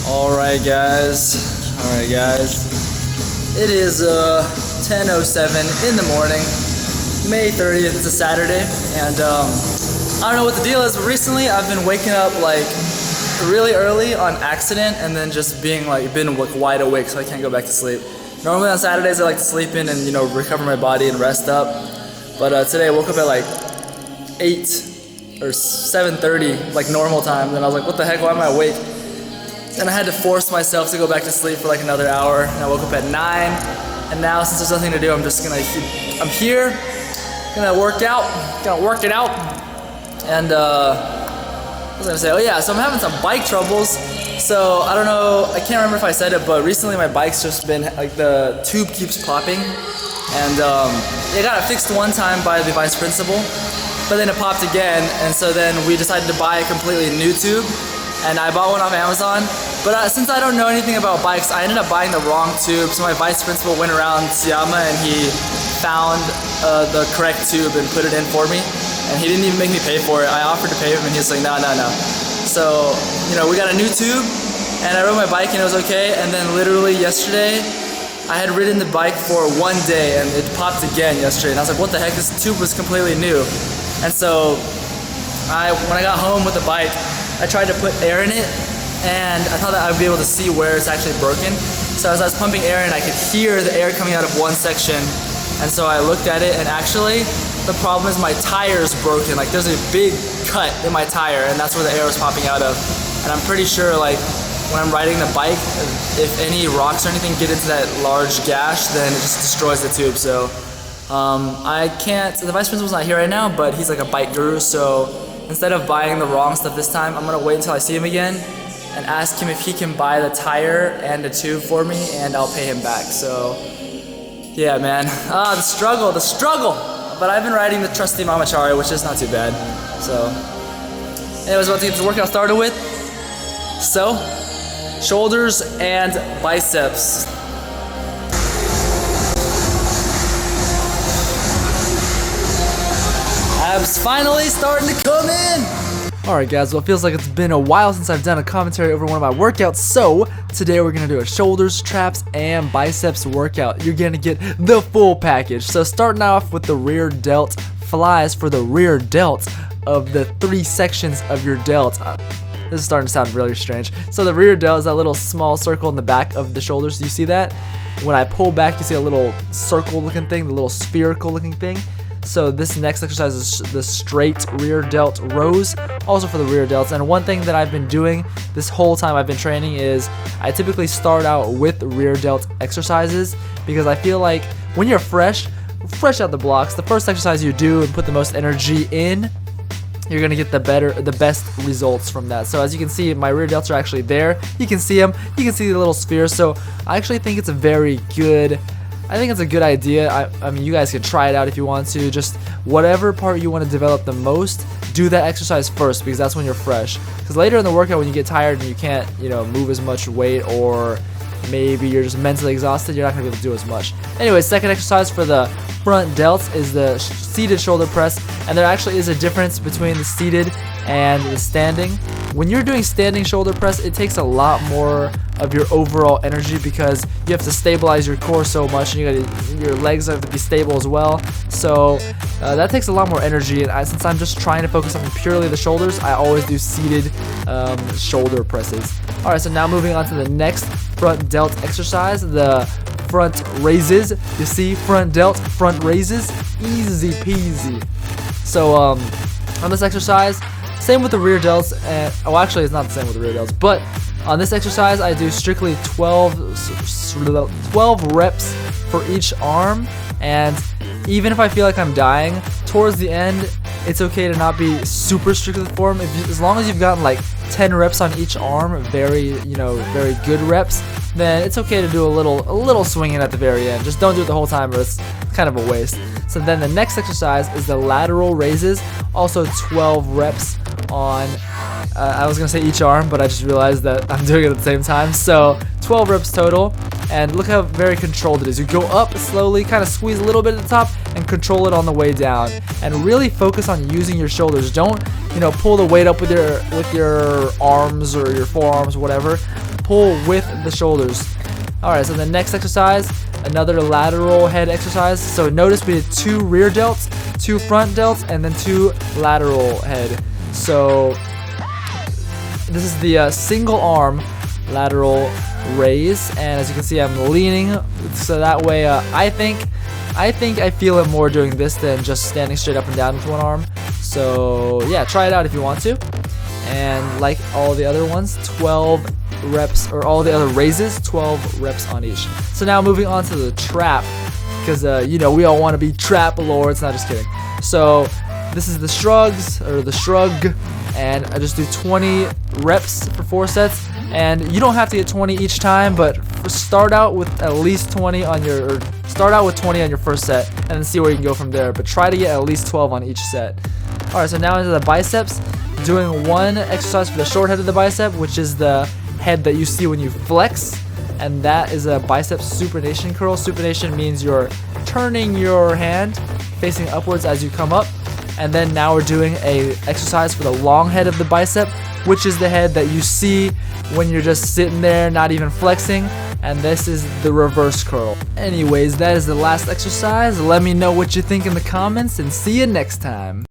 Alright guys, it is 10:07 in the morning, May 30th, it's a Saturday, and I don't know what the deal is, but recently I've been waking up like really early on accident and then just been wide awake so I can't go back to sleep. Normally on Saturdays I like to sleep in and recover my body and rest up, but today I woke up at like 8 or 7:30 like normal time, and I was like, what the heck, why am I awake? And I had to force myself to go back to sleep for like another hour, and I woke up at 9, and now since there's nothing to do, I'm here, gonna work it out, and what was I gonna say? Oh yeah, so I'm having some bike troubles. So I don't know, I can't remember if I said it, but recently my bike's just been, like the tube keeps popping, and it got it fixed one time by the vice principal, but then it popped again, and so then we decided to buy a completely new tube, and I bought one off Amazon. But since I don't know anything about bikes, I ended up buying the wrong tube, so my vice principal went around Siyama and he found the correct tube and put it in for me, and he didn't even make me pay for it. I offered to pay him and he was like, no. So, we got a new tube, and I rode my bike and it was okay, and then literally yesterday, I had ridden the bike for one day and it popped again yesterday, and I was like, what the heck, this tube was completely new. And so, when I got home with the bike, I tried to put air in it, and I thought that I would be able to see where it's actually broken. So as I was pumping air in, I could hear the air coming out of one section, and so I looked at it, and actually, the problem is my tire's broken. Like, there's a big cut in my tire, and that's where the air was popping out of. And I'm pretty sure, like, when I'm riding the bike, if any rocks or anything get into that large gash, then it just destroys the tube. So I can't, the vice principal's not here right now, but he's like a bike guru, so instead of buying the wrong stuff this time, I'm gonna wait until I see him again and ask him if he can buy the tire and the tube for me, and I'll pay him back. So yeah, man, the struggle. But I've been riding the trusty Mamachari, which is not too bad. So anyways, about to get this workout started with. So shoulders and biceps. Abs finally starting to come in. Alright guys, well it feels like it's been a while since I've done a commentary over one of my workouts, so today we're going to do a shoulders, traps, and biceps workout. You're going to get the full package. So starting off with the rear delt flies for the rear delt of the 3 sections of your delt. This is starting to sound really strange. So the rear delt is that little small circle in the back of the shoulders. Do you see that? When I pull back, you see a little circle looking thing, the little spherical looking thing. So this next exercise is the straight rear delt rows, also for the rear delts. And one thing that I've been doing this whole time I've been training is I typically start out with rear delt exercises, because I feel like when you're fresh out the blocks, the first exercise you do and put the most energy in, you're gonna get the best results from that. So as you can see, my rear delts are actually there. You can see them. You can see the little spheres. So I actually think it's a very good. I think it's a good idea. I mean, you guys can try it out if you want to. Just whatever part you want to develop the most, do that exercise first, because that's when you're fresh. Because later in the workout, when you get tired and you can't, move as much weight, or maybe you're just mentally exhausted, you're not going to be able to do as much. Anyway, second exercise for the front delts is the seated shoulder press. And there actually is a difference between the seated and the standing. When you're doing standing shoulder press, it takes a lot more of your overall energy, because you have to stabilize your core so much, and your legs have to be stable as well. So that takes a lot more energy, and since I'm just trying to focus on purely the shoulders, I always do seated shoulder presses. Alright, so now moving on to the next front delt exercise, the front raises. You see, front delt, front raises, easy peasy. So on this exercise, same with the rear delts, and actually it's not the same with the rear delts, but on this exercise I do strictly 12 reps for each arm, and even if I feel like I'm dying towards the end, it's okay to not be super strict with the form. As long as you've gotten like 10 reps on each arm, very good reps, then it's okay to do a little swinging at the very end. Just don't do it the whole time, or it's kind of a waste. So then the next exercise is the lateral raises, also 12 reps on, I was gonna say each arm, but I just realized that I'm doing it at the same time. So 12 reps total, and look how very controlled it is. You go up slowly, kind of squeeze a little bit at the top, and control it on the way down. And really focus on using your shoulders. Don't, pull the weight up with your arms or your forearms, whatever. pull with the shoulders. Alright, so the next exercise, another lateral head exercise. So notice we did 2 rear delts, 2 front delts, and then 2 lateral head. So this is the single arm lateral raise, and as you can see, I'm leaning, so that way I think I feel it more doing this than just standing straight up and down with one arm. So yeah, try it out if you want to. And like all the other ones, 12 reps, or all the other raises, 12 reps on each. So now moving on to the trap, because you know, we all want to be trap lords. Not just kidding. So this is the shrugs, or the shrug, and I just do 20 reps for 4 sets. And you don't have to get 20 each time, but start out with at least 20 on your, or start out with 20 on your first set, and then see where you can go from there. But try to get at least 12 on each set. All right, so now into the biceps. Doing one exercise for the short head of the bicep, which is the head that you see when you flex, and that is a bicep supination curl. Supination means you're turning your hand facing upwards as you come up. And then now we're doing a exercise for the long head of the bicep, which is the head that you see when you're just sitting there not even flexing, and this is the reverse curl. Anyways, that is the last exercise. Let me know what you think in the comments, and see you next time.